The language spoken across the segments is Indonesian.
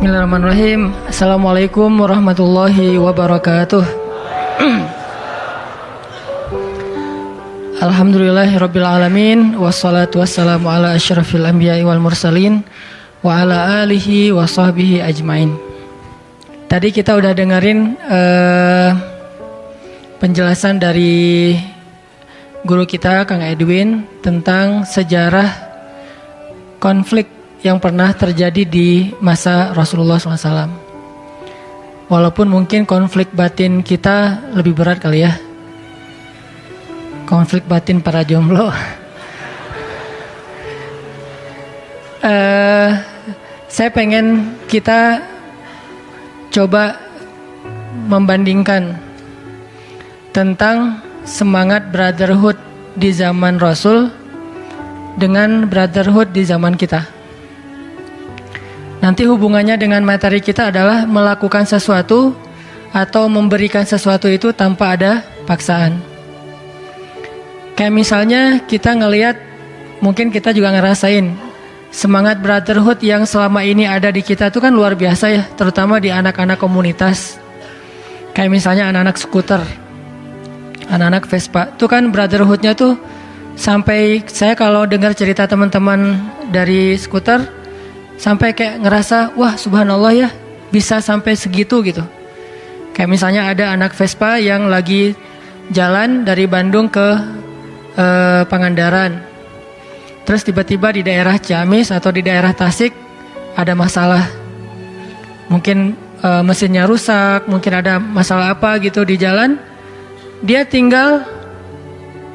Bismillahirrahmanirrahim. Assalamualaikum warahmatullahi wabarakatuh. Alhamdulillahirabbil alamin wassalatu wassalamu ala asyrafil anbiya'i wal mursalin wa ala alihi wa sahbihi ajmain. Tadi kita udah dengerin penjelasan dari guru kita Kang Edwin tentang sejarah konflik yang pernah terjadi di masa Rasulullah SAW. Walaupun mungkin konflik batin kita lebih berat kali ya. Konflik batin para jomblo. Saya pengen kita coba membandingkan tentang semangat brotherhood di zaman Rasul dengan brotherhood di zaman kita. Nanti hubungannya dengan materi kita adalah melakukan sesuatu atau memberikan sesuatu itu tanpa ada paksaan. Kayak misalnya kita ngelihat, mungkin kita juga ngerasain semangat brotherhood yang selama ini ada di kita itu kan luar biasa ya, terutama di anak-anak komunitas. Kayak misalnya anak-anak skuter, anak-anak Vespa, itu kan brotherhoodnya tuh sampai saya kalau dengar cerita teman-teman dari skuter, sampai kayak ngerasa, wah subhanallah ya, bisa sampai segitu gitu. Kayak misalnya ada anak Vespa yang lagi jalan dari Bandung ke Pangandaran. Terus tiba-tiba di daerah Ciamis atau di daerah Tasik ada masalah. Mungkin mesinnya rusak, mungkin ada masalah apa gitu di jalan. Dia tinggal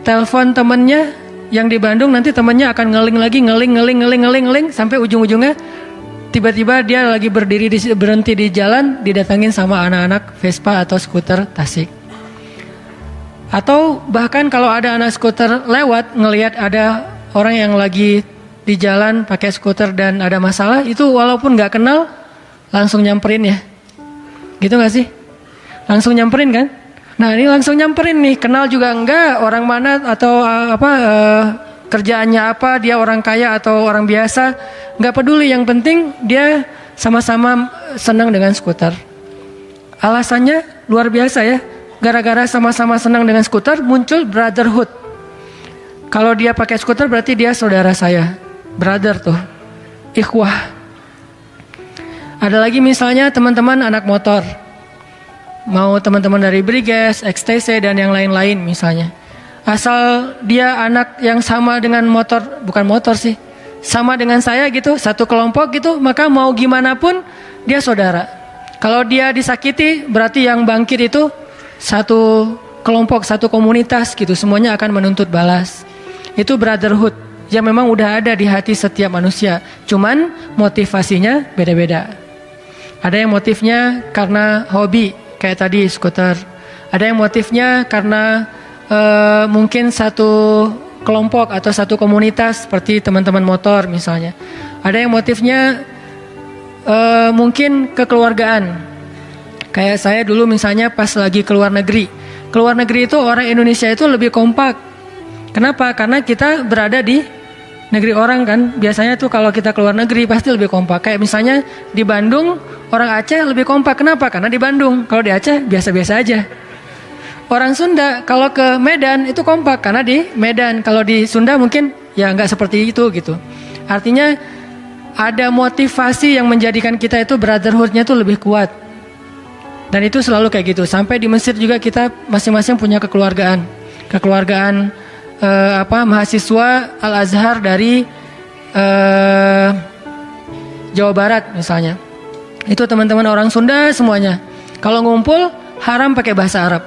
telepon temennya yang di Bandung, nanti temannya akan ngeling lagi, ngeling sampai ujung-ujungnya tiba-tiba dia lagi berhenti di jalan, didatangin sama anak-anak Vespa atau skuter Tasik. Atau bahkan kalau ada anak skuter lewat ngelihat ada orang yang lagi di jalan pakai skuter dan ada masalah, itu walaupun nggak kenal langsung nyamperin ya, gitu nggak sih? Langsung nyamperin kan? Nah ini langsung nyamperin nih, kenal juga enggak, orang mana atau kerjaannya apa, dia orang kaya atau orang biasa, enggak peduli, yang penting dia sama-sama senang dengan skuter. Alasannya luar biasa ya, gara-gara sama-sama senang dengan skuter muncul brotherhood. Kalau dia pakai skuter berarti dia saudara saya, brother tuh, ikhwah. Ada lagi misalnya teman-teman anak motor. Mau teman-teman dari Briges, XTC dan yang lain-lain misalnya. Asal dia anak yang sama dengan motor, bukan motor sih, sama dengan saya gitu, satu kelompok gitu, maka mau gimana pun dia saudara. Kalau dia disakiti berarti yang bangkit itu satu kelompok, satu komunitas gitu, semuanya akan menuntut balas. Itu brotherhood yang memang udah ada di hati setiap manusia. Cuman motivasinya beda-beda. Ada yang motifnya karena hobi, kayak tadi skuter. Ada yang motifnya karena mungkin satu kelompok atau satu komunitas seperti teman-teman motor misalnya. Ada yang motifnya mungkin kekeluargaan. Kayak saya dulu misalnya pas lagi keluar negeri. Keluar negeri itu orang Indonesia itu lebih kompak. Kenapa? Karena kita berada di negeri orang kan. Biasanya tuh kalau kita keluar negeri pasti lebih kompak. Kayak misalnya di Bandung, orang Aceh lebih kompak. Kenapa? Karena di Bandung. Kalau di Aceh biasa-biasa aja. Orang Sunda kalau ke Medan itu kompak karena di Medan. Kalau di Sunda mungkin ya nggak seperti itu gitu. Artinya ada motivasi yang menjadikan kita itu brotherhoodnya itu lebih kuat. Dan itu selalu kayak gitu. Sampai di Mesir juga kita masing-masing punya kekeluargaan. Kekeluargaan mahasiswa Al-Azhar dari Jawa Barat misalnya. Itu teman-teman orang Sunda semuanya. Kalau ngumpul haram pakai bahasa Arab.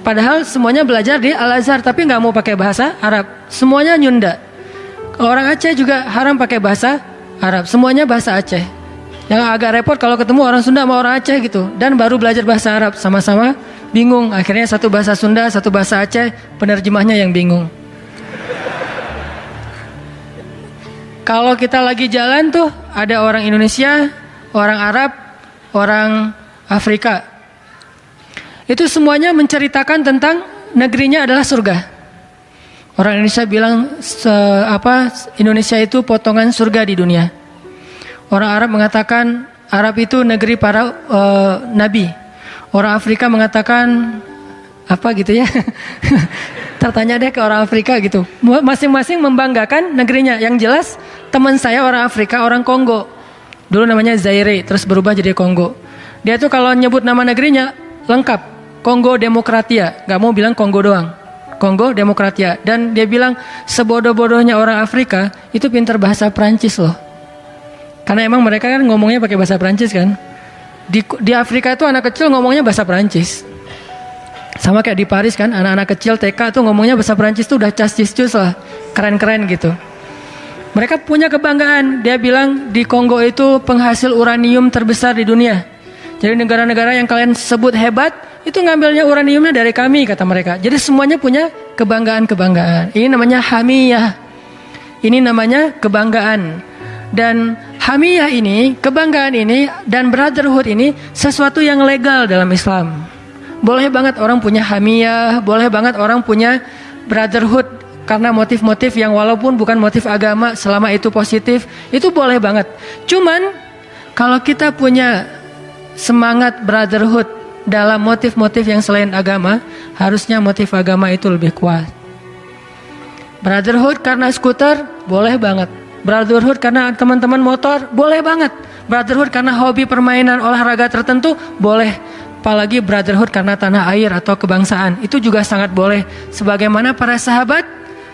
Padahal semuanya belajar di Al-Azhar tapi nggak mau pakai bahasa Arab. Semuanya Nyunda. Kalau orang Aceh juga haram pakai bahasa Arab. Semuanya bahasa Aceh. Yang agak repot kalau ketemu orang Sunda sama orang Aceh gitu. Dan baru belajar bahasa Arab. Sama-sama bingung. Akhirnya satu bahasa Sunda, satu bahasa Aceh. Penerjemahnya yang bingung. Kalau kita lagi jalan tuh ada orang Indonesia, orang Arab, orang Afrika. Itu semuanya menceritakan tentang negerinya adalah surga. Orang Indonesia bilang Indonesia itu potongan surga di dunia. Orang Arab mengatakan Arab itu negeri para nabi. Orang Afrika mengatakan apa gitu ya. Tertanya deh ke orang Afrika gitu. Masing-masing membanggakan negerinya. Yang jelas teman saya orang Afrika, orang Kongo. Dulu namanya Zaire, terus berubah jadi Kongo. Dia tuh kalau nyebut nama negerinya lengkap. Kongo Demokratia. Gak mau bilang Kongo doang. Kongo Demokratia. Dan dia bilang sebodoh-bodohnya orang Afrika itu pintar bahasa Prancis loh. Karena emang mereka kan ngomongnya pakai bahasa Prancis kan. Di Afrika itu anak kecil ngomongnya bahasa Prancis. Sama kayak di Paris kan, anak-anak kecil TK tuh ngomongnya bahasa Prancis tuh udah cas-cis-cus lah. Keren-keren gitu. Mereka punya kebanggaan. Dia bilang di Kongo itu penghasil uranium terbesar di dunia. Jadi negara-negara yang kalian sebut hebat, itu ngambilnya uraniumnya dari kami, kata mereka. Jadi semuanya punya kebanggaan-kebanggaan. Ini namanya hamiyah. Ini namanya kebanggaan. Dan hamiyah ini, kebanggaan ini, dan brotherhood ini sesuatu yang legal dalam Islam. Boleh banget orang punya hamiyah, boleh banget orang punya brotherhood karena motif-motif yang walaupun bukan motif agama, selama itu positif, itu boleh banget. Cuman kalau kita punya semangat brotherhood dalam motif-motif yang selain agama, harusnya motif agama itu lebih kuat. Brotherhood karena skuter, boleh banget. Brotherhood karena teman-teman motor, boleh banget. Brotherhood karena hobi permainan olahraga tertentu, boleh. Apalagi brotherhood karena tanah air atau kebangsaan, itu juga sangat boleh. Sebagaimana para sahabat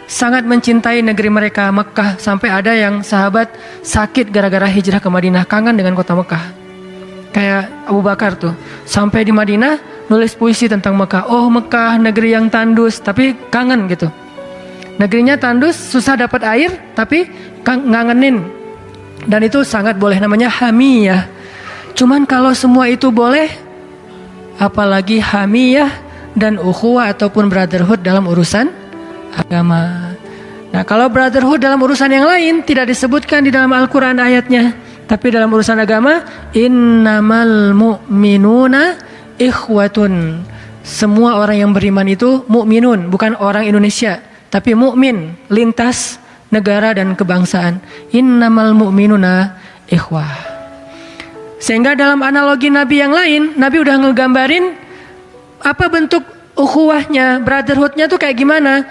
sangat mencintai negeri mereka, Mekah. Sampai ada yang sahabat sakit gara-gara hijrah ke Madinah, kangen dengan kota Mekah. Kayak Abu Bakar tuh, sampai di Madinah nulis puisi tentang Mekah. Oh Mekah, negeri yang tandus, tapi kangen gitu. Negerinya tandus, susah dapat air, tapi ngangenin. Dan itu sangat boleh, namanya hamiyah. Cuman kalau semua itu boleh, apalagi hamiyah dan ukhuwah ataupun brotherhood dalam urusan agama. Nah kalau brotherhood dalam urusan yang lain tidak disebutkan di dalam Al-Quran ayatnya, tapi dalam urusan agama, innamal mu'minuna ikhwatun. Semua orang yang beriman itu mu'minun, bukan orang Indonesia, tapi mukmin lintas negara dan kebangsaan. Innamal mu'minuna ikhwah. Sehingga dalam analogi Nabi yang lain, Nabi udah ngegambarin apa bentuk ukhuwahnya, brotherhoodnya tuh kayak gimana.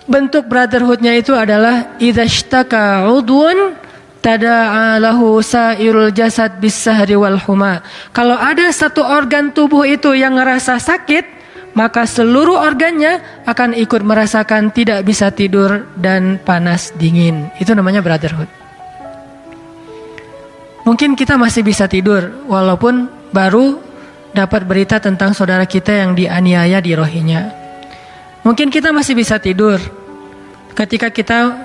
Bentuk brotherhoodnya itu adalah idzashtaka udwun tada'a lahu sairul jasad bis-sahri wal huma. Kalau ada satu organ tubuh itu yang ngerasa sakit, maka seluruh organnya akan ikut merasakan tidak bisa tidur dan panas dingin. Itu namanya brotherhood. Mungkin kita masih bisa tidur walaupun baru dapat berita tentang saudara kita yang dianiaya di Rohingya. Mungkin kita masih bisa tidur ketika kita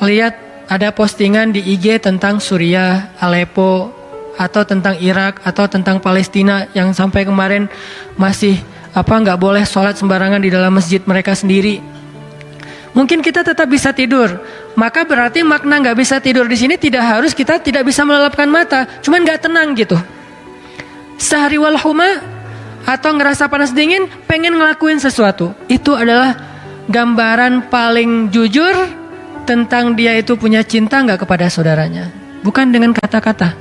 lihat ada postingan di IG tentang Suriah, Aleppo, atau tentang Irak, atau tentang Palestina yang sampai kemarin masih nggak boleh sholat sembarangan di dalam masjid mereka sendiri. Mungkin kita tetap bisa tidur. Maka berarti makna nggak bisa tidur di sini tidak harus kita tidak bisa melelapkan mata, cuman nggak tenang gitu. Sahri wal huma atau ngerasa panas dingin, pengen ngelakuin sesuatu. Itu adalah gambaran paling jujur tentang dia itu punya cinta nggak kepada saudaranya. Bukan dengan kata-kata.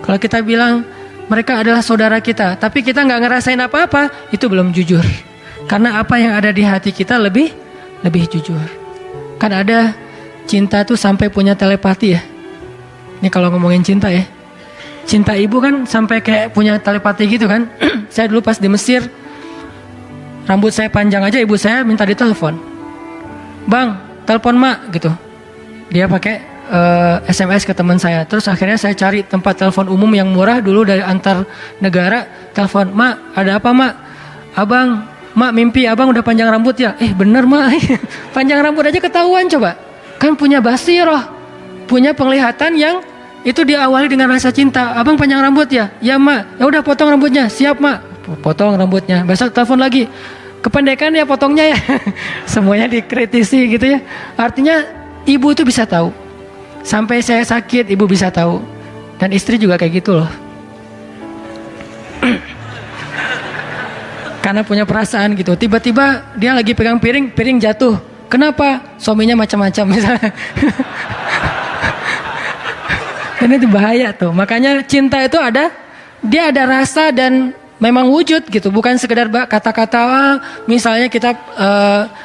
Kalau kita bilang mereka adalah saudara kita, tapi kita nggak ngerasain apa-apa, itu belum jujur. Karena apa yang ada di hati kita lebih jujur. Kan ada cinta tuh sampai punya telepati ya. Ini kalau ngomongin cinta ya. Cinta ibu kan sampai kayak punya telepati gitu kan. Saya dulu pas di Mesir, rambut saya panjang aja ibu saya minta ditelepon. Bang, telepon mak gitu. Dia pakai SMS ke teman saya. Terus akhirnya saya cari tempat telepon umum yang murah dulu dari antar negara. Telepon, mak ada apa mak? Abang, mak mimpi abang udah panjang rambut ya? Bener mak, panjang rambut aja ketahuan coba. Kan punya basirah, punya penglihatan yang itu diawali dengan rasa cinta. Abang panjang rambut ya? Ya mak, ya udah potong rambutnya. Siap mak, potong rambutnya. Besok telepon lagi, kependekan ya potongnya ya. Semuanya dikritisi gitu ya. Artinya ibu itu bisa tahu. Sampai saya sakit ibu bisa tahu. Dan istri juga kayak gitu loh. Karena punya perasaan gitu. Tiba-tiba dia lagi pegang piring, piring jatuh. Kenapa? Suaminya macam-macam misalnya. Ini tuh bahaya tuh. Makanya cinta itu dia ada rasa dan memang wujud gitu, bukan sekedar kata-kata. Misalnya kita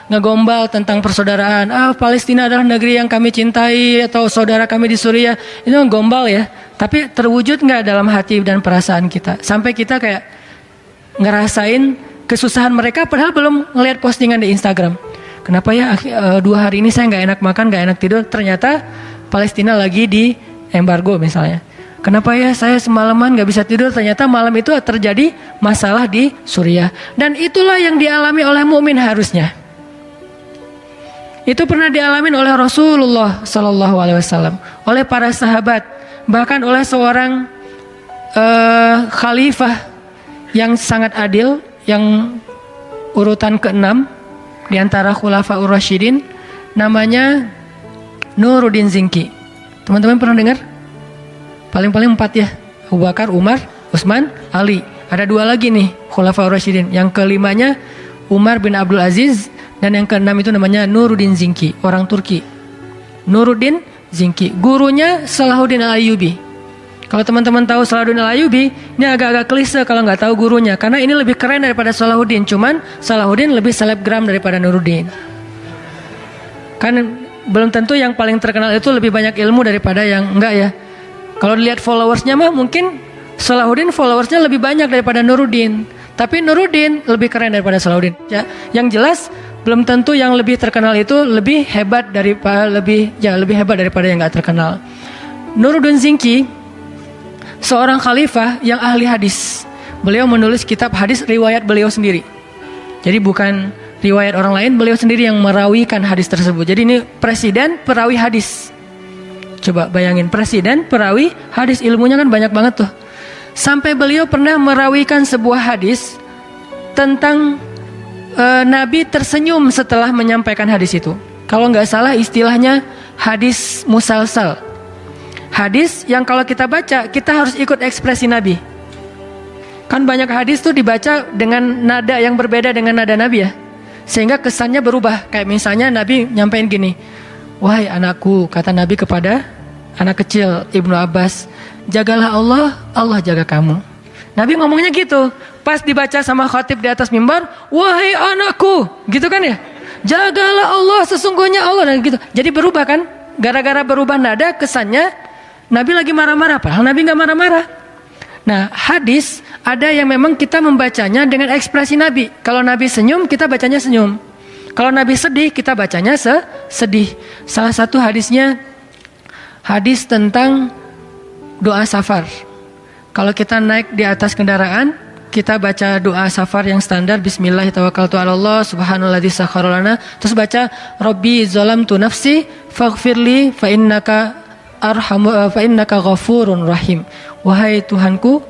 ngegombal tentang persaudaraan. Palestina adalah negeri yang kami cintai, atau saudara kami di Suriah. Itu gombal ya. Tapi terwujud nggak dalam hati dan perasaan kita? Sampai kita kayak ngerasain kesusahan mereka, padahal belum ngelihat postingan di Instagram. Kenapa ya 2 hari ini saya nggak enak makan, nggak enak tidur? Ternyata Palestina lagi di embargo misalnya. Kenapa ya saya semalaman gak bisa tidur? Ternyata malam itu terjadi masalah di Suriah. Dan itulah yang dialami oleh mukmin harusnya. Itu pernah dialami oleh Rasulullah SAW, oleh para sahabat, bahkan oleh seorang khalifah yang sangat adil, yang urutan ke-6 di antara Khulafaur Rasyidin, namanya Nuruddin Zinki. Teman-teman pernah dengar? Paling-paling 4 ya, Abu Bakar, Umar, Utsman, Ali. Ada 2 lagi nih Khulafaur Rasyidin. Yang ke-5-nya Umar bin Abdul Aziz, dan yang ke-6 itu namanya Nuruddin Zinki, orang Turki. Nuruddin Zinki, gurunya Salahuddin Al-Ayyubi. Kalau teman-teman tahu Salahuddin Al-Ayyubi, ini agak-agak klise kalau nggak tahu gurunya, karena ini lebih keren daripada Salahuddin. Cuman Salahuddin lebih selebgram daripada Nuruddin. Kan belum tentu yang paling terkenal itu lebih banyak ilmu daripada yang enggak ya. Kalau dilihat followersnya mah mungkin Salahuddin followersnya lebih banyak daripada Nuruddin. Tapi Nuruddin lebih keren daripada Salahuddin. Ya, yang jelas belum tentu yang lebih terkenal itu lebih hebat daripada lebih hebat daripada yang nggak terkenal. Nuruddin Zinki seorang khalifah yang ahli hadis. Beliau menulis kitab hadis riwayat beliau sendiri. Jadi bukan riwayat orang lain, beliau sendiri yang merawikan hadis tersebut. Jadi ini presiden perawi hadis. Coba bayangin, presiden perawi hadis, ilmunya kan banyak banget tuh. Sampai beliau pernah merawikan sebuah hadis tentang Nabi tersenyum setelah menyampaikan hadis itu. Kalau nggak salah istilahnya hadis musalsal. Hadis yang kalau kita baca, kita harus ikut ekspresi Nabi. Kan banyak hadis tuh dibaca dengan nada yang berbeda dengan nada Nabi ya. Sehingga kesannya berubah. Kayak misalnya Nabi nyampein gini, wahai anakku, kata Nabi kepada anak kecil Ibnu Abbas, jagalah Allah, Allah jaga kamu. Nabi ngomongnya gitu. Pas dibaca sama khatib di atas mimbar, wahai anakku, gitu kan ya, jagalah Allah, sesungguhnya Allah, dan gitu. Jadi berubah kan, gara-gara berubah nada, kesannya Nabi lagi marah-marah, padahal Nabi gak marah-marah. Nah, hadis ada yang memang kita membacanya dengan ekspresi Nabi. Kalau Nabi senyum, kita bacanya senyum. Kalau Nabi sedih, kita bacanya sedih. Salah satu hadisnya hadis tentang doa safar. Kalau kita naik di atas kendaraan, kita baca doa safar yang standar, Bismillahirrahmanirrahim, Subhanalladzi sakhkhara lana. Terus baca Rabbi zalamtu nafsi faghfirli fa innaka ghafurun rahim. Wahai Tuhanku,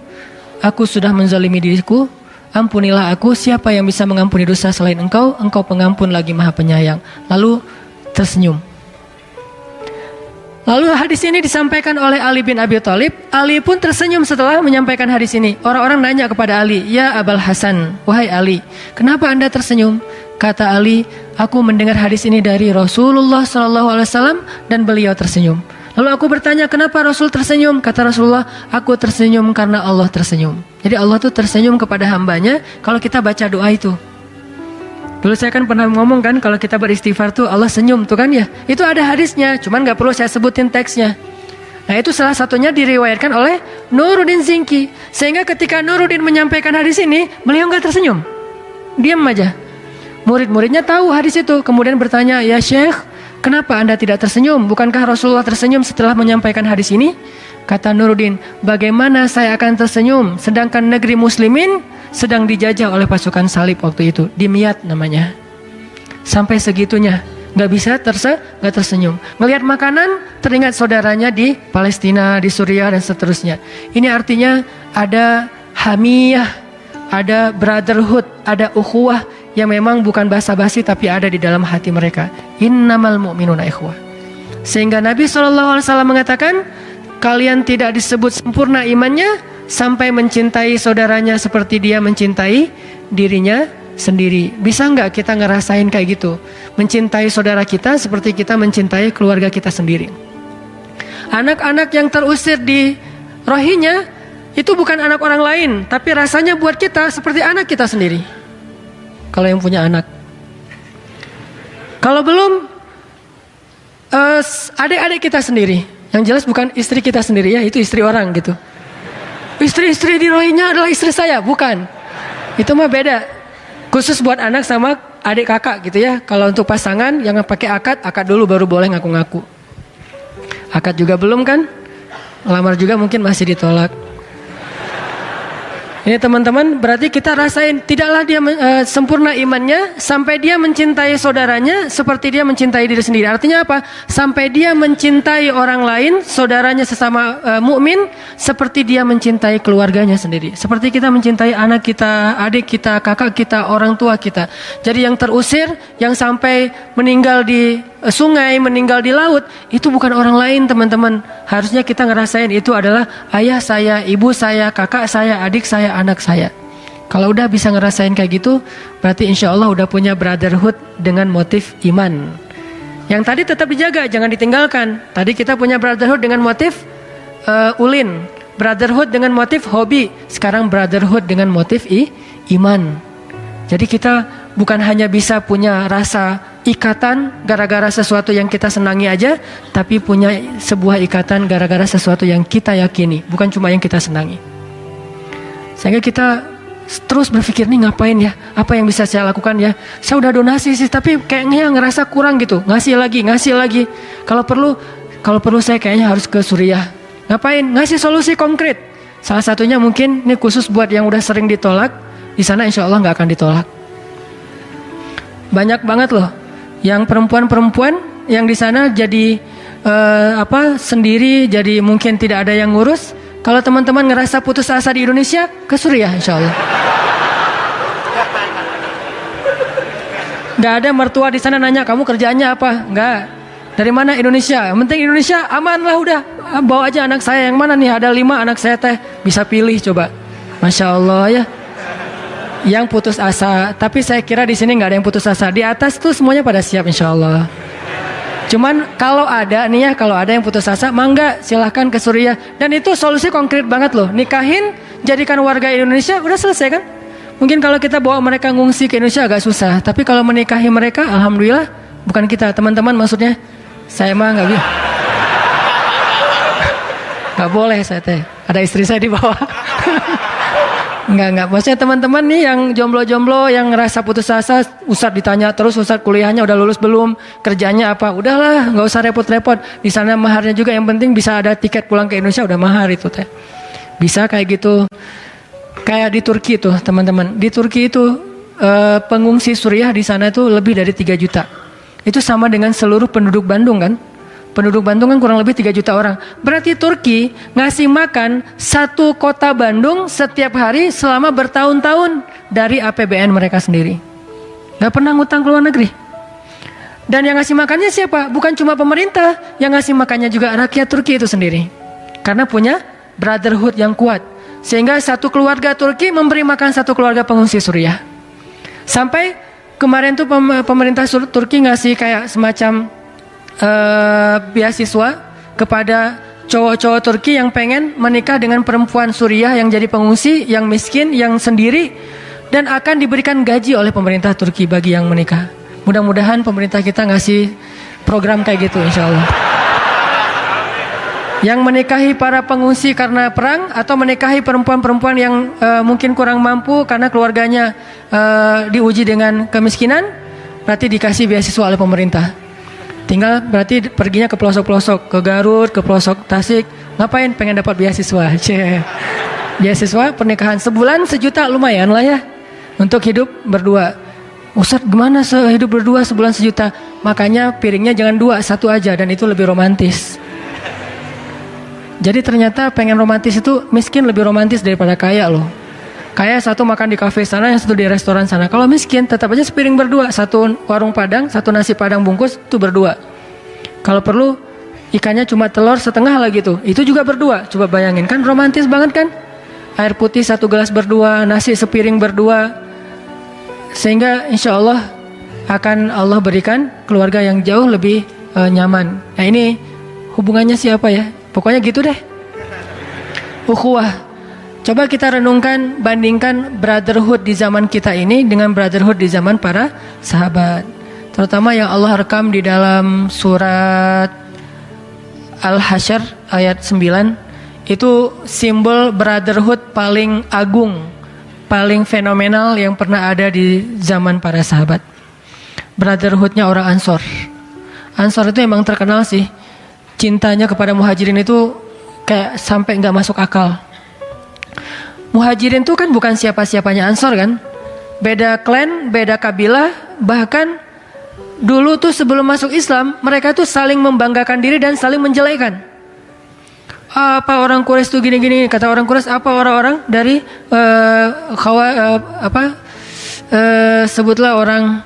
aku sudah menzalimi diriku, ampunilah aku. Siapa yang bisa mengampuni dosa selain Engkau? Engkau pengampun lagi maha penyayang. Lalu tersenyum. Lalu hadis ini disampaikan oleh Ali bin Abi Thalib. Ali pun tersenyum setelah menyampaikan hadis ini. Orang-orang nanya kepada Ali, ya Abul Hasan, wahai Ali, kenapa anda tersenyum? Kata Ali, aku mendengar hadis ini dari Rasulullah SAW dan beliau tersenyum. Lalu aku bertanya, kenapa Rasul tersenyum? Kata Rasulullah, aku tersenyum karena Allah tersenyum. Jadi Allah tuh tersenyum kepada hambanya kalau kita baca doa itu. Dulu saya kan pernah ngomong kan, kalau kita beristighfar tuh Allah senyum tuh kan ya. Itu ada hadisnya, cuman gak perlu saya sebutin teksnya. Nah itu salah satunya diriwayatkan oleh Nuruddin Zinki. Sehingga ketika Nuruddin menyampaikan hadis ini, beliau gak tersenyum, diam aja. Murid-muridnya tahu hadis itu, kemudian bertanya, ya Syekh, kenapa anda tidak tersenyum? Bukankah Rasulullah tersenyum setelah menyampaikan hadis ini? Kata Nuruddin, bagaimana saya akan tersenyum sedangkan negeri muslimin sedang dijajah oleh pasukan salib waktu itu, Dimyat namanya. Sampai segitunya, gak bisa gak tersenyum. Ngelihat makanan, teringat saudaranya di Palestina, di Suriah dan seterusnya. Ini artinya ada hamiyah, ada brotherhood, ada ukhuwah yang memang bukan basa-basi tapi ada di dalam hati mereka. Innamal mu'minuna ikhwah. Sehingga Nabi SAW mengatakan, kalian tidak disebut sempurna imannya sampai mencintai saudaranya seperti dia mencintai dirinya sendiri. Bisa nggak kita ngerasain kayak gitu? Mencintai saudara kita seperti kita mencintai keluarga kita sendiri. Anak-anak yang terusir di rohinya itu bukan anak orang lain, tapi rasanya buat kita seperti anak kita sendiri. Kalau yang punya anak. Kalau belum, adik-adik kita sendiri. Yang jelas bukan istri kita sendiri ya, itu istri orang gitu. Istri-istri di rohinya adalah istri saya, bukan. Itu mah beda. Khusus buat anak sama adik kakak gitu ya. Kalau untuk pasangan yang pakai akad dulu baru boleh ngaku-ngaku. Akad juga belum kan? Lamar juga mungkin masih ditolak. Ini teman-teman, berarti kita rasain tidaklah dia sempurna imannya sampai dia mencintai saudaranya seperti dia mencintai diri sendiri. Artinya apa? Sampai dia mencintai orang lain, saudaranya sesama mukmin seperti dia mencintai keluarganya sendiri. Seperti kita mencintai anak kita, adik kita, kakak kita, orang tua kita. Jadi yang terusir, yang sampai meninggal di sungai, meninggal di laut, itu bukan orang lain teman-teman. Harusnya kita ngerasain itu adalah ayah saya, ibu saya, kakak saya, adik saya, anak saya. Kalau udah bisa ngerasain kayak gitu, berarti insya Allah udah punya brotherhood dengan motif iman. Yang tadi tetap dijaga, jangan ditinggalkan. Tadi kita punya brotherhood dengan motif ulin, brotherhood dengan motif hobi. Sekarang brotherhood dengan motif iman. Jadi kita bukan hanya bisa punya rasa ikatan gara-gara sesuatu yang kita senangi aja, tapi punya sebuah ikatan gara-gara sesuatu yang kita yakini, bukan cuma yang kita senangi. Sehingga kita terus berpikir nih ngapain ya, apa yang bisa saya lakukan ya. Saya udah donasi sih, tapi kayaknya ngerasa kurang gitu, ngasih lagi. Kalau perlu saya kayaknya harus ke Suriah. Ngapain? Ngasih solusi konkret. Salah satunya mungkin ini khusus buat yang udah sering ditolak, di sana insya Allah nggak akan ditolak. Banyak banget loh yang perempuan-perempuan yang di sana jadi sendiri, jadi mungkin tidak ada yang ngurus. Kalau teman-teman ngerasa putus asa di Indonesia, ke Suriah insya Allah. Gak ada mertua di sana nanya kamu kerjaannya apa, nggak. Dari mana? Indonesia. Yang penting Indonesia aman lah udah. Bawa aja anak saya yang mana nih, ada 5 anak saya teh, bisa pilih coba. Masya Allah ya. Yang putus asa, tapi saya kira di sini nggak ada yang putus asa. Di atas tuh semuanya pada siap insya Allah. Cuman kalau ada nih ya, kalau ada yang putus asa, mangga silahkan ke Suriah. Dan itu solusi konkret banget loh. Nikahin, jadikan warga Indonesia, udah selesai kan? Mungkin kalau kita bawa mereka ngungsi ke Indonesia agak susah. Tapi kalau menikahi mereka, alhamdulillah, bukan kita, teman-teman maksudnya. Saya mah nggak bisa. Nggak boleh saya teh. Ada istri saya di bawah. Enggak. Maksudnya teman-teman nih yang jomblo-jomblo, yang ngerasa putus asa, Ustadz ditanya terus, Ustadz kuliahnya udah lulus belum? Kerjanya apa? Udahlah, nggak usah repot-repot. Di sana maharnya juga yang penting bisa ada tiket pulang ke Indonesia, udah mahar itu teh. Bisa kayak gitu. Kayak di Turki tuh teman-teman. Di Turki itu pengungsi Suriah di sana itu lebih dari 3 juta. Itu sama dengan seluruh penduduk Bandung kan? Penduduk Bandung kan kurang lebih 3 juta orang. Berarti Turki ngasih makan 1 kota Bandung setiap hari selama bertahun-tahun dari APBN mereka sendiri. Gak pernah ngutang ke luar negeri. Dan yang ngasih makannya siapa? Bukan cuma pemerintah, yang ngasih makannya juga rakyat Turki itu sendiri. Karena punya brotherhood yang kuat. Sehingga 1 keluarga Turki memberi makan 1 keluarga pengungsi Suriah. Sampai kemarin tuh pemerintah Turki ngasih kayak semacam beasiswa kepada cowok-cowok Turki yang pengen menikah dengan perempuan Suriah yang jadi pengungsi, yang miskin, yang sendiri, dan akan diberikan gaji oleh pemerintah Turki bagi yang menikah. Mudah-mudahan pemerintah kita ngasih program kayak gitu insya Allah. Yang menikahi para pengungsi karena perang, atau menikahi perempuan-perempuan yang mungkin kurang mampu karena keluarganya diuji dengan kemiskinan, berarti dikasih beasiswa oleh pemerintah. Tinggal berarti perginya ke pelosok-pelosok, ke Garut, ke pelosok Tasik. Ngapain? Pengen dapat beasiswa. Beasiswa pernikahan sebulan 1 juta lumayan lah ya. Untuk hidup berdua. Ustadz gimana hidup berdua sebulan 1 juta? Makanya piringnya jangan 2, 1 aja, dan itu lebih romantis. Jadi ternyata pengen romantis itu miskin lebih romantis daripada kaya loh. Kaya 1 makan di kafe sana, yang 1 di restoran sana. Kalau miskin tetap aja sepiring berdua, 1 warung padang, 1 nasi padang bungkus itu berdua. Kalau perlu ikannya cuma telur setengah lagi tuh, itu juga berdua. Coba bayangin kan romantis banget kan? Air putih 1 gelas berdua, nasi sepiring berdua. Sehingga insya Allah akan Allah berikan keluarga yang jauh lebih nyaman. Nah ini hubungannya siapa ya? Pokoknya gitu deh. Ukhuwah. Coba kita renungkan, bandingkan brotherhood di zaman kita ini dengan brotherhood di zaman para sahabat. Terutama yang Allah rekam di dalam surat Al-Hasyr ayat 9. Itu simbol brotherhood paling agung, paling fenomenal yang pernah ada di zaman para sahabat. Brotherhoodnya orang Ansor. Ansor itu emang terkenal sih, cintanya kepada muhajirin itu kayak sampai gak masuk akal. Muhajirin itu kan bukan siapa-siapanya Ansor kan. Beda klan, beda kabilah. Bahkan dulu tuh sebelum masuk Islam, mereka tuh saling membanggakan diri dan saling menjelekan. Apa orang Quraisy tuh gini-gini, kata orang Quraisy, apa orang-orang dari sebutlah orang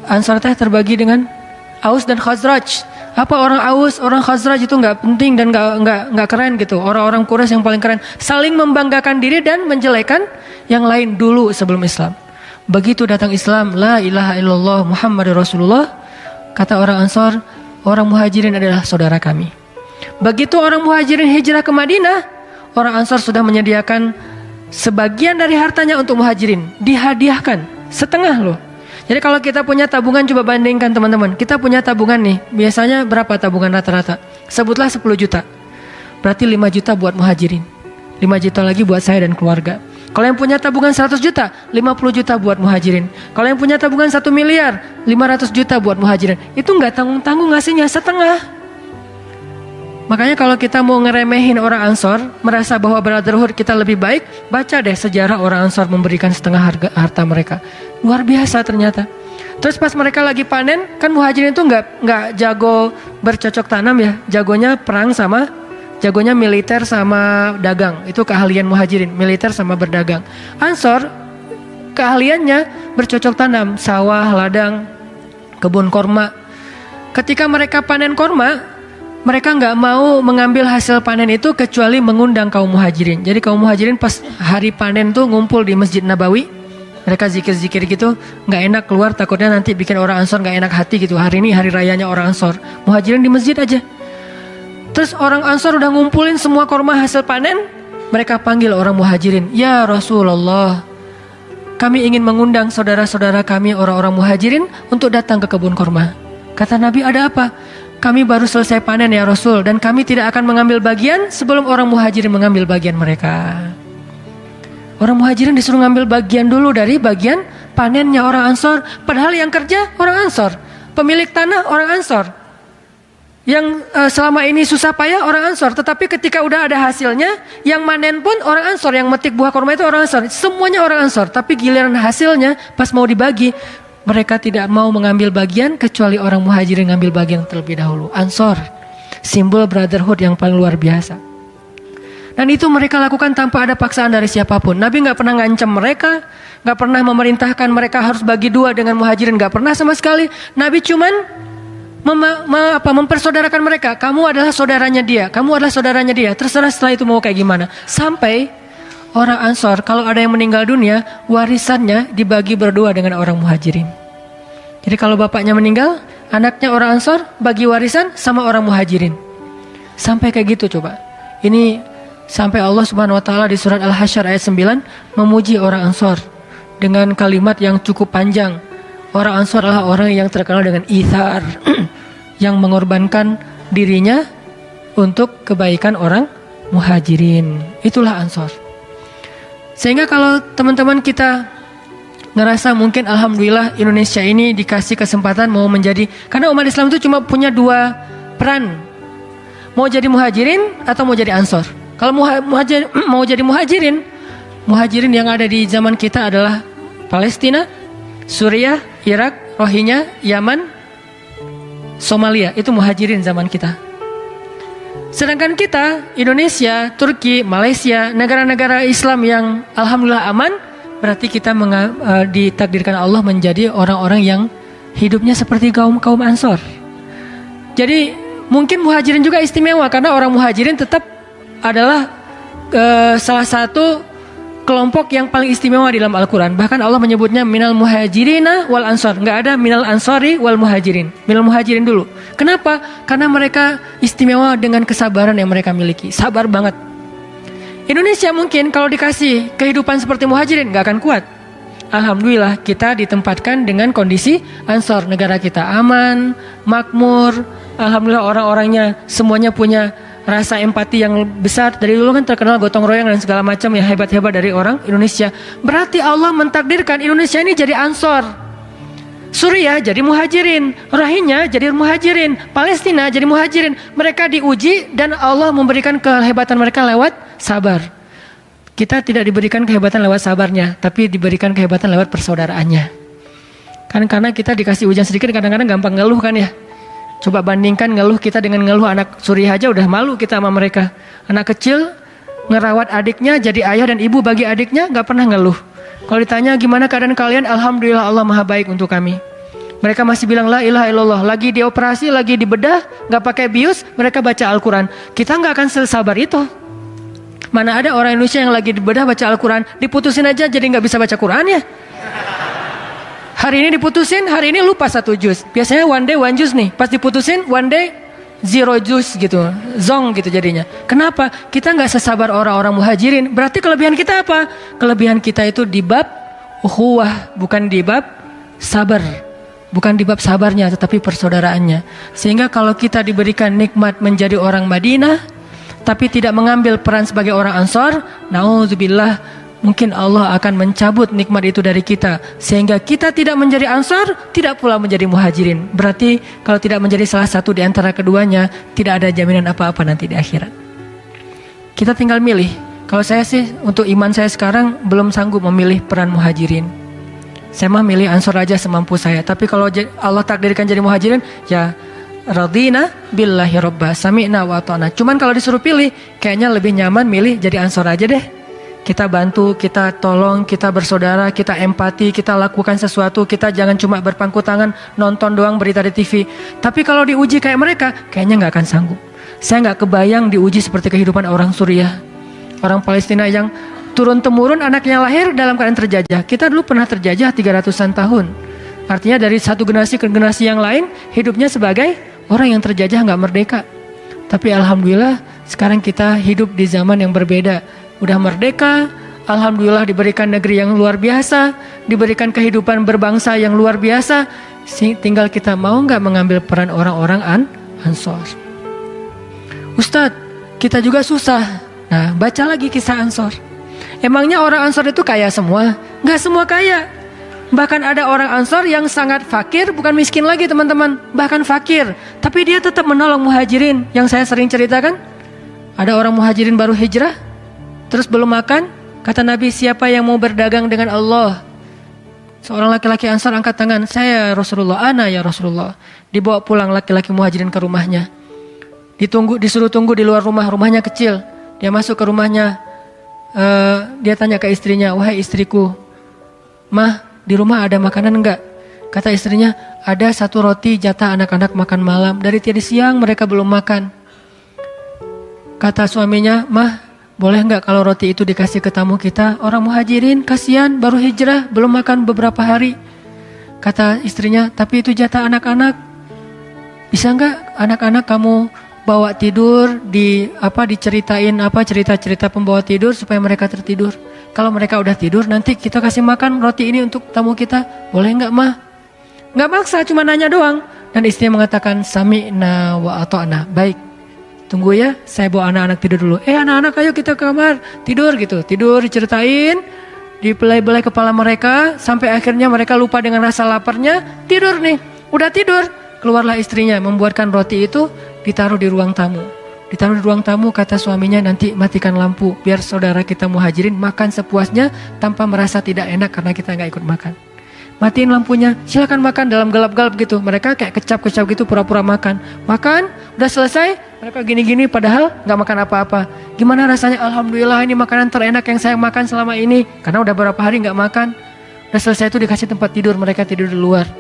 Ansar teh terbagi dengan Aus dan Khazraj. Apa orang Aus, orang Khazraj itu nggak penting dan nggak keren gitu. Orang-orang Quraisy yang paling keren, saling membanggakan diri dan menjelekan yang lain dulu sebelum Islam. Begitu datang Islam, la ilaha illallah Muhammadur Rasulullah, kata orang Ansar, orang Muhajirin adalah saudara kami. Begitu orang Muhajirin hijrah ke Madinah, orang Ansar sudah menyediakan sebagian dari hartanya untuk Muhajirin, dihadiahkan setengah loh. Jadi kalau kita punya tabungan, coba bandingkan teman-teman. Kita punya tabungan nih, biasanya berapa tabungan rata-rata? Sebutlah 10 juta. Berarti 5 juta buat Muhajirin. 5 juta lagi buat saya dan keluarga. Kalau yang punya tabungan 100 juta, 50 juta buat Muhajirin. Kalau yang punya tabungan 1 miliar, 500 juta buat Muhajirin. Itu nggak tanggung-tanggung ngasihnya, setengah. Makanya kalau kita mau ngeremehin orang Ansor, merasa bahwa brotherhood kita lebih baik, baca deh sejarah orang Ansor memberikan setengah harta mereka. Luar biasa ternyata. Terus pas mereka lagi panen, kan Muhajirin itu nggak jago bercocok tanam ya, jagonya perang sama, jagonya militer sama dagang. Itu keahlian Muhajirin, militer sama berdagang. Ansor keahliannya bercocok tanam, sawah, ladang, kebun korma. Ketika mereka panen korma, mereka nggak mau mengambil hasil panen itu kecuali mengundang kaum Muhajirin. Jadi kaum Muhajirin pas hari panen tuh ngumpul di Masjid Nabawi. Mereka zikir-zikir gitu, nggak enak keluar, takutnya nanti bikin orang Ansor nggak enak hati gitu. Hari ini hari rayanya orang Ansor, Muhajirin di masjid aja. Terus orang Ansor udah ngumpulin semua korma hasil panen, mereka panggil orang Muhajirin, ya Rasulullah, kami ingin mengundang saudara-saudara kami orang-orang Muhajirin untuk datang ke kebun korma. Kata Nabi, ada apa? Kami baru selesai panen ya Rasul, dan kami tidak akan mengambil bagian sebelum orang Muhajirin mengambil bagian mereka. Orang Muhajirin disuruh ngambil bagian dulu dari bagian panennya orang Ansor. Padahal yang kerja orang Ansor, pemilik tanah orang Ansor, yang selama ini susah payah orang Ansor. Tetapi ketika udah ada hasilnya, yang manen pun orang Ansor, yang metik buah kurma itu orang Ansor. Semuanya orang Ansor. Tapi giliran hasilnya pas mau dibagi, mereka tidak mau mengambil bagian kecuali orang Muhajirin ngambil bagian terlebih dahulu. Ansor, simbol brotherhood yang paling luar biasa. Dan itu mereka lakukan tanpa ada paksaan dari siapapun. Nabi gak pernah ngancam mereka, gak pernah memerintahkan mereka harus bagi dua dengan Muhajirin, gak pernah sama sekali. Nabi cuman mempersaudarakan mereka. Kamu adalah saudaranya dia, kamu adalah saudaranya dia. Terserah setelah itu mau kayak gimana. Sampai orang Ansor kalau ada yang meninggal dunia, warisannya dibagi berdua dengan orang Muhajirin. Jadi kalau bapaknya meninggal, anaknya orang Ansor bagi warisan sama orang Muhajirin. Sampai kayak gitu coba. Ini sampai Allah Subhanahu wa taala di surat Al-Hasyr ayat 9 memuji orang Ansor dengan kalimat yang cukup panjang. Orang Ansor adalah orang yang terkenal dengan ithar, yang mengorbankan dirinya untuk kebaikan orang Muhajirin. Itulah Ansor. Sehingga kalau teman-teman kita ngerasa mungkin alhamdulillah Indonesia ini dikasih kesempatan mau menjadi, karena umat Islam itu cuma punya dua peran, mau jadi Muhajirin atau mau jadi Ansor. Kalau mau jadi muhajirin yang ada di zaman kita adalah Palestina, Suriah, Irak, Rohingya, Yaman, Somalia. Itu muhajirin zaman kita. Sedangkan kita, Indonesia, Turki, Malaysia, negara-negara Islam yang alhamdulillah aman, berarti kita ditakdirkan Allah menjadi orang-orang yang hidupnya seperti kaum Ansor. Jadi mungkin muhajirin juga istimewa karena orang muhajirin tetap adalah salah satu kelompok yang paling istimewa di dalam Al-Quran. Bahkan Allah menyebutnya minal muhajirina wal ansor. Nggak ada minal ansori wal muhajirin. Minal muhajirin dulu. Kenapa? Karena mereka istimewa dengan kesabaran yang mereka miliki. Sabar banget. Indonesia mungkin kalau dikasih kehidupan seperti muhajirin nggak akan kuat. Alhamdulillah kita ditempatkan dengan kondisi ansor. Negara kita aman, makmur. Alhamdulillah orang-orangnya semuanya punya rasa empati yang besar. Dari dulu kan terkenal gotong royong dan segala macam yang hebat-hebat dari orang Indonesia. Berarti Allah mentakdirkan Indonesia ini jadi ansor. Suriah jadi muhajirin, Rohingya jadi muhajirin, Palestina jadi muhajirin. Mereka diuji dan Allah memberikan kehebatan mereka lewat sabar. Kita tidak diberikan kehebatan lewat sabarnya, tapi diberikan kehebatan lewat persaudaraannya. Kan karena kita dikasih ujian sedikit kadang-kadang gampang ngeluh kan ya. Coba bandingkan ngeluh kita dengan ngeluh anak Suriah aja udah malu kita sama mereka. Anak kecil ngerawat adiknya jadi ayah dan ibu bagi adiknya gak pernah ngeluh. Kalau ditanya gimana keadaan kalian, alhamdulillah Allah maha baik untuk kami. Mereka masih bilang la ilaha illallah. Lagi dioperasi, lagi dibedah, gak pakai bius, mereka baca Al-Quran. Kita gak akan sesabar itu. Mana ada orang Indonesia yang lagi dibedah baca Al-Quran, diputusin aja jadi gak bisa baca Quran ya. Hari ini diputusin, hari ini lupa 1 juz. Biasanya one day 1 juz nih. Pas diputusin, one day 0 juz gitu. Zong gitu jadinya. Kenapa? Kita gak sesabar orang-orang muhajirin. Berarti kelebihan kita apa? Kelebihan kita itu di bab ukhuwah, bukan di bab sabar. Bukan di bab sabarnya, tetapi persaudaraannya. Sehingga kalau kita diberikan nikmat menjadi orang Madinah, tapi tidak mengambil peran sebagai orang Ansor, na'udzubillah, mungkin Allah akan mencabut nikmat itu dari kita. Sehingga kita tidak menjadi Ansor, tidak pula menjadi muhajirin. Berarti kalau tidak menjadi salah satu di antara keduanya, tidak ada jaminan apa-apa nanti di akhirat. Kita tinggal milih. Kalau saya sih, untuk iman saya sekarang, belum sanggup memilih peran muhajirin. Saya mah milih Ansor aja semampu saya. Tapi kalau Allah takdirkan jadi muhajirin, ya radina billahi robba, sami'na wa ata'na. Cuman kalau disuruh pilih, kayaknya lebih nyaman milih jadi Ansor aja deh. Kita bantu, kita tolong, kita bersaudara, kita empati, kita lakukan sesuatu. Kita jangan cuma berpangku tangan, nonton doang berita di TV. Tapi kalau diuji kayak mereka, kayaknya gak akan sanggup. Saya gak kebayang diuji seperti kehidupan orang Suriah, orang Palestina yang turun-temurun anaknya lahir dalam keadaan terjajah. Kita dulu pernah terjajah 300-an tahun. Artinya dari satu generasi ke generasi yang lain, hidupnya sebagai orang yang terjajah gak merdeka. Tapi alhamdulillah sekarang kita hidup di zaman yang berbeda. Udah merdeka, alhamdulillah diberikan negeri yang luar biasa, diberikan kehidupan berbangsa yang luar biasa. Tinggal kita mau gak mengambil peran orang-orang Ansor. Ustadz, kita juga susah. Nah, baca lagi kisah Ansor. Emangnya orang Ansor itu kaya semua? Gak semua kaya. Bahkan ada orang Ansor yang sangat fakir, bukan miskin lagi teman-teman, bahkan fakir, tapi dia tetap menolong muhajirin. Yang saya sering ceritakan, ada orang muhajirin baru hijrah, terus belum makan. Kata Nabi, siapa yang mau berdagang dengan Allah? Seorang laki-laki Ansor angkat tangan, saya Rasulullah, ana ya Rasulullah. Dibawa pulang laki-laki muhajirin ke rumahnya. Disuruh tunggu di luar rumah, rumahnya kecil. Dia masuk ke rumahnya, dia tanya ke istrinya, wahai istriku, mah, di rumah ada makanan enggak? Kata istrinya, ada 1 roti jatah anak-anak makan malam. Dari tadi siang mereka belum makan. Kata suaminya, mah, boleh enggak kalau roti itu dikasih ke tamu kita? Orang muhajirin, kasihan, baru hijrah, belum makan beberapa hari. Kata istrinya, tapi itu jatah anak-anak. Bisa enggak anak-anak kamu bawa tidur, diceritain cerita-cerita pembawa tidur supaya mereka tertidur. Kalau mereka udah tidur, nanti kita kasih makan roti ini untuk tamu kita. Boleh nggak mah? Nggak maksa, cuma nanya doang. Dan istrinya mengatakan, sami'na wa ata'na. Baik, tunggu ya, saya bawa anak-anak tidur dulu. Anak-anak ayo kita ke kamar, tidur gitu. Tidur, diceritain, dibelai-belai kepala mereka, sampai akhirnya mereka lupa dengan rasa laparnya, tidur nih. Udah tidur, keluarlah istrinya, membuatkan roti itu, ditaruh di ruang tamu. Ditaruh di ruang tamu, kata suaminya, nanti matikan lampu biar saudara kita muhajirin makan sepuasnya tanpa merasa tidak enak karena kita gak ikut makan. Matiin lampunya, silakan makan dalam gelap-gelap gitu. Mereka kayak kecap-kecap gitu, pura-pura makan. Makan, udah selesai, mereka gini-gini padahal gak makan apa-apa. Gimana rasanya? Alhamdulillah ini makanan terenak yang saya makan selama ini. Karena udah berapa hari gak makan. Udah selesai itu dikasih tempat tidur, mereka tidur di luar.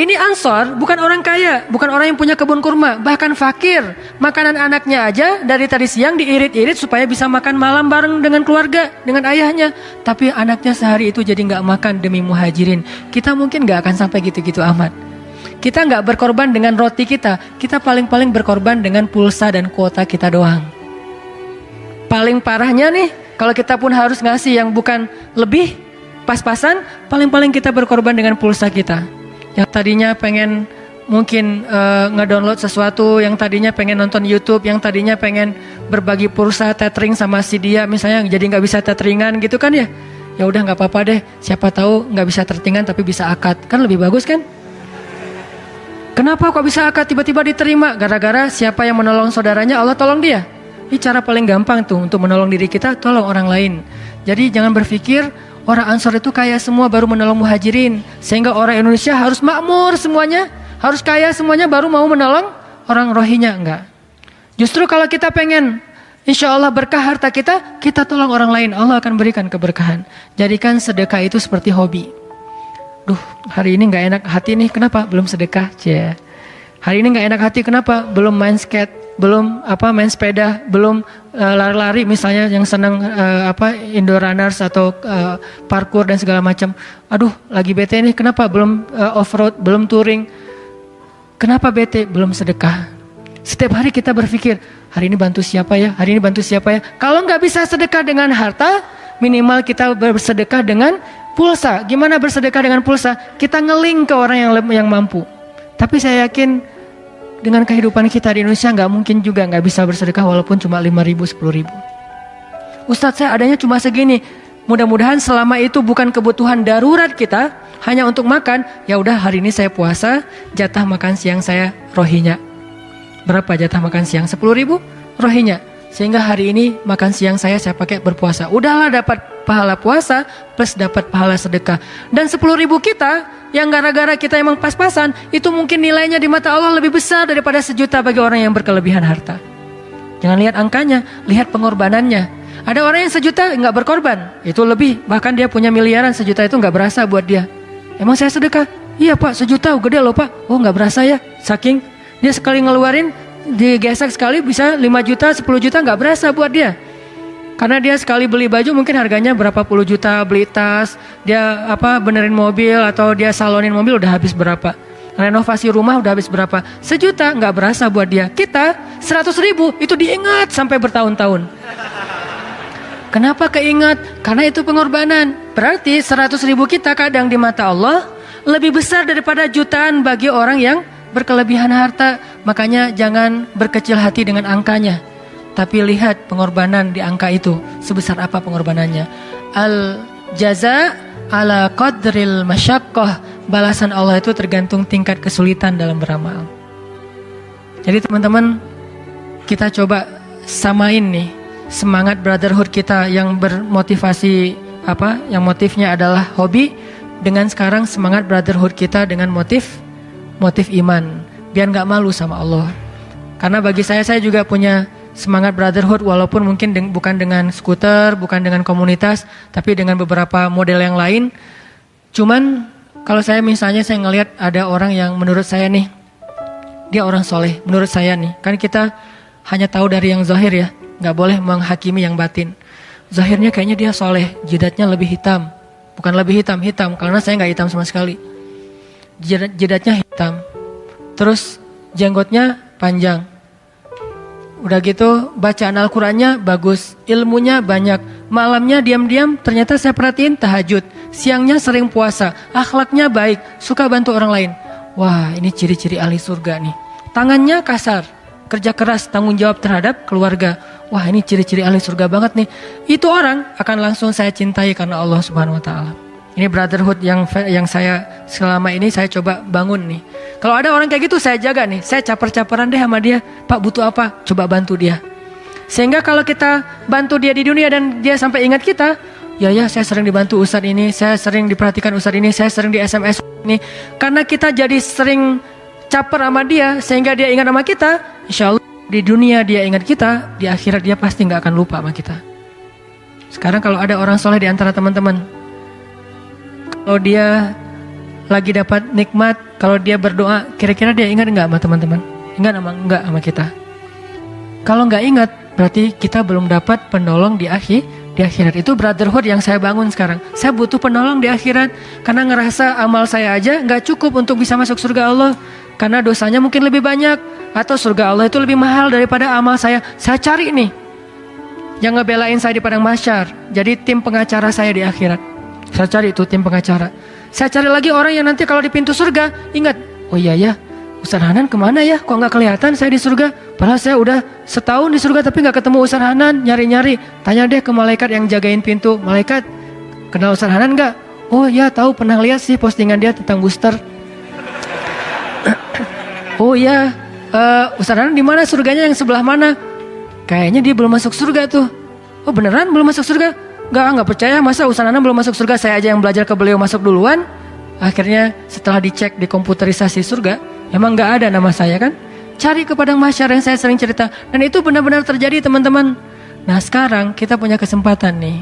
Ini Ansor bukan orang kaya, bukan orang yang punya kebun kurma, bahkan fakir. Makanan anaknya aja dari tadi siang diirit-irit supaya bisa makan malam bareng dengan keluarga, dengan ayahnya. Tapi anaknya sehari itu jadi gak makan demi muhajirin. Kita mungkin gak akan sampai gitu-gitu amat. Kita gak berkorban dengan roti kita paling-paling berkorban dengan pulsa dan kuota kita doang. Paling parahnya nih, kalau kita pun harus ngasih yang bukan lebih, pas-pasan, paling-paling kita berkorban dengan pulsa kita. Yang tadinya pengen mungkin ngedownload sesuatu, yang tadinya pengen nonton YouTube, yang tadinya pengen berbagi pulsa tethering sama si dia, misalnya jadi nggak bisa tetheringan gitu kan ya. Ya udah nggak apa-apa deh, siapa tahu nggak bisa tetheringan tapi bisa akad, kan lebih bagus kan? Kenapa kok bisa akad tiba-tiba diterima? Gara-gara siapa yang menolong saudaranya, Allah tolong dia. Ini cara paling gampang tuh untuk menolong diri kita, tolong orang lain. Jadi jangan berpikir orang Ansor itu kaya semua baru menolong muhajirin, sehingga orang Indonesia harus makmur semuanya, harus kaya semuanya baru mau menolong orang Rohingya. Enggak. Justru kalau kita pengen insya Allah berkah harta kita, kita tolong orang lain, Allah akan berikan keberkahan. Jadikan sedekah itu seperti hobi. Duh, hari ini gak enak hati nih, kenapa? Belum sedekah. Hari ini gak enak hati, kenapa? Belum main skate, belum main sepeda, belum lari-lari misalnya yang senang indoor runners atau parkour dan segala macam. Aduh, lagi bete nih, kenapa? Belum off-road, belum touring. Kenapa bete? Belum sedekah. Setiap hari kita berpikir, hari ini bantu siapa ya? Hari ini bantu siapa ya? Kalau nggak bisa sedekah dengan harta, minimal kita bersedekah dengan pulsa. Gimana bersedekah dengan pulsa? Kita ngeling ke orang yang mampu. Tapi saya yakin dengan kehidupan kita di Indonesia nggak mungkin juga nggak bisa bersedekah walaupun cuma 5.000, 10.000. Ustadz, saya adanya cuma segini. Mudah-mudahan selama itu bukan kebutuhan darurat kita, hanya untuk makan. Ya udah, hari ini saya puasa, jatah makan siang saya Rohingya. Berapa jatah makan siang? 10.000 Rohingya. Sehingga hari ini makan siang saya pakai berpuasa. Udahlah, dapat pahala puasa plus dapat pahala sedekah. Dan 10.000 kita yang gara-gara kita emang pas-pasan, itu mungkin nilainya di mata Allah lebih besar daripada 1 juta bagi orang yang berkelebihan harta. Jangan lihat angkanya, lihat pengorbanannya. Ada orang yang 1 juta nggak berkorban, itu lebih, bahkan dia punya miliaran, 1 juta itu nggak berasa buat dia. Emang saya sedekah? Iya Pak, 1 juta gede loh Pak. Oh nggak berasa ya, saking dia sekali ngeluarin, digesek sekali bisa 5 juta, 10 juta nggak berasa buat dia. Karena dia sekali beli baju mungkin harganya berapa puluh juta, beli tas, dia benerin mobil atau dia salonin mobil udah habis berapa. Renovasi rumah udah habis berapa. 1 juta nggak berasa buat dia. Kita 100.000 itu diingat sampai bertahun-tahun. Kenapa keingat? Karena itu pengorbanan. Berarti 100.000 kita kadang di mata Allah lebih besar daripada jutaan bagi orang yang berkelebihan harta. Makanya jangan berkecil hati dengan angkanya, tapi lihat pengorbanan di angka itu sebesar apa pengorbanannya. Al jaza ala qadril masyaqqah. Balasan Allah itu tergantung tingkat kesulitan dalam beramal. Jadi teman-teman, kita coba samain nih semangat brotherhood kita yang bermotivasi yang motifnya adalah hobi, dengan sekarang semangat brotherhood kita dengan motif iman, biar gak malu sama Allah. Karena bagi saya juga punya semangat brotherhood, walaupun mungkin bukan dengan skuter, bukan dengan komunitas, tapi dengan beberapa model yang lain. Cuman kalau saya misalnya saya ngelihat ada orang yang menurut saya nih, dia orang soleh, menurut saya nih, kan kita hanya tahu dari yang zahir ya, gak boleh menghakimi yang batin. Zahirnya kayaknya dia soleh, jidatnya lebih hitam. Bukan lebih hitam, karena saya gak hitam sama sekali. Jidatnya hitam, terus jenggotnya panjang. Udah gitu bacaan Al-Qurannya bagus, ilmunya banyak. Malamnya diam-diam ternyata saya perhatiin tahajud. Siangnya sering puasa, akhlaknya baik, suka bantu orang lain. Wah, ini ciri-ciri ahli surga nih. Tangannya kasar, kerja keras, tanggung jawab terhadap keluarga. Wah, ini ciri-ciri ahli surga banget nih. Itu orang akan langsung saya cintai karena Allah Subhanahu wa taala. Ini brotherhood yang saya selama ini saya coba bangun nih. Kalau ada orang kayak gitu saya jaga nih. Saya caper-caperan deh sama dia. Pak butuh apa? Coba bantu dia. Sehingga kalau kita bantu dia di dunia dan dia sampai ingat kita, ya saya sering dibantu ustadz ini, saya sering diperhatikan ustadz ini, saya sering di SMS ini. Karena kita jadi sering caper sama dia sehingga dia ingat sama kita. Insya Allah di dunia dia ingat kita, di akhirat dia pasti gak akan lupa sama kita. Sekarang kalau ada orang soleh di antara teman-teman, kalau dia lagi dapat nikmat, kalau dia berdoa, kira-kira dia ingat nggak sama teman-teman? Ingat sama nggak sama kita? Kalau nggak ingat, berarti kita belum dapat penolong di akhirat. Itu brotherhood yang saya bangun sekarang. Saya butuh penolong di akhirat, karena ngerasa amal saya aja nggak cukup untuk bisa masuk surga Allah, karena dosanya mungkin lebih banyak, atau surga Allah itu lebih mahal daripada amal saya. Saya cari nih yang ngebelain saya di padang mahsyar, jadi tim pengacara saya di akhirat. Saya cari itu tim pengacara. Saya cari lagi orang yang nanti kalau di pintu surga ingat, oh iya ya, Ustaz Hanan kemana ya? Kok nggak kelihatan saya di surga? Padahal saya udah setahun di surga tapi nggak ketemu Ustaz Hanan. Nyari-nyari, tanya deh ke malaikat yang jagain pintu. Malaikat, kenal Ustaz Hanan nggak? Oh ya, tahu, pernah lihat sih postingan dia tentang booster. Oh iya, Ustaz Hanan di mana surganya, yang sebelah mana? Kayaknya dia belum masuk surga tuh. Oh beneran belum masuk surga? Nggak percaya, masa Ustaz Hanan belum masuk surga, saya aja yang belajar ke beliau masuk duluan. Akhirnya setelah dicek di komputerisasi surga, emang nggak ada nama saya kan. Cari ke padang mahsyar yang saya sering cerita, dan itu benar-benar terjadi teman-teman. Nah sekarang kita punya kesempatan nih.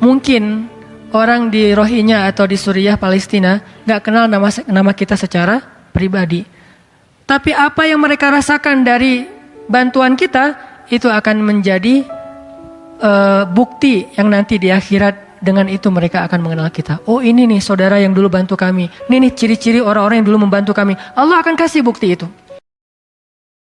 Mungkin orang di Rohingya atau di Suriah, Palestina nggak kenal nama kita secara pribadi, tapi apa yang mereka rasakan dari bantuan kita itu akan menjadi bukti yang nanti di akhirat. Dengan itu mereka akan mengenal kita. Oh ini nih saudara yang dulu bantu kami. Ini nih ciri-ciri orang-orang yang dulu membantu kami. Allah akan kasih bukti itu.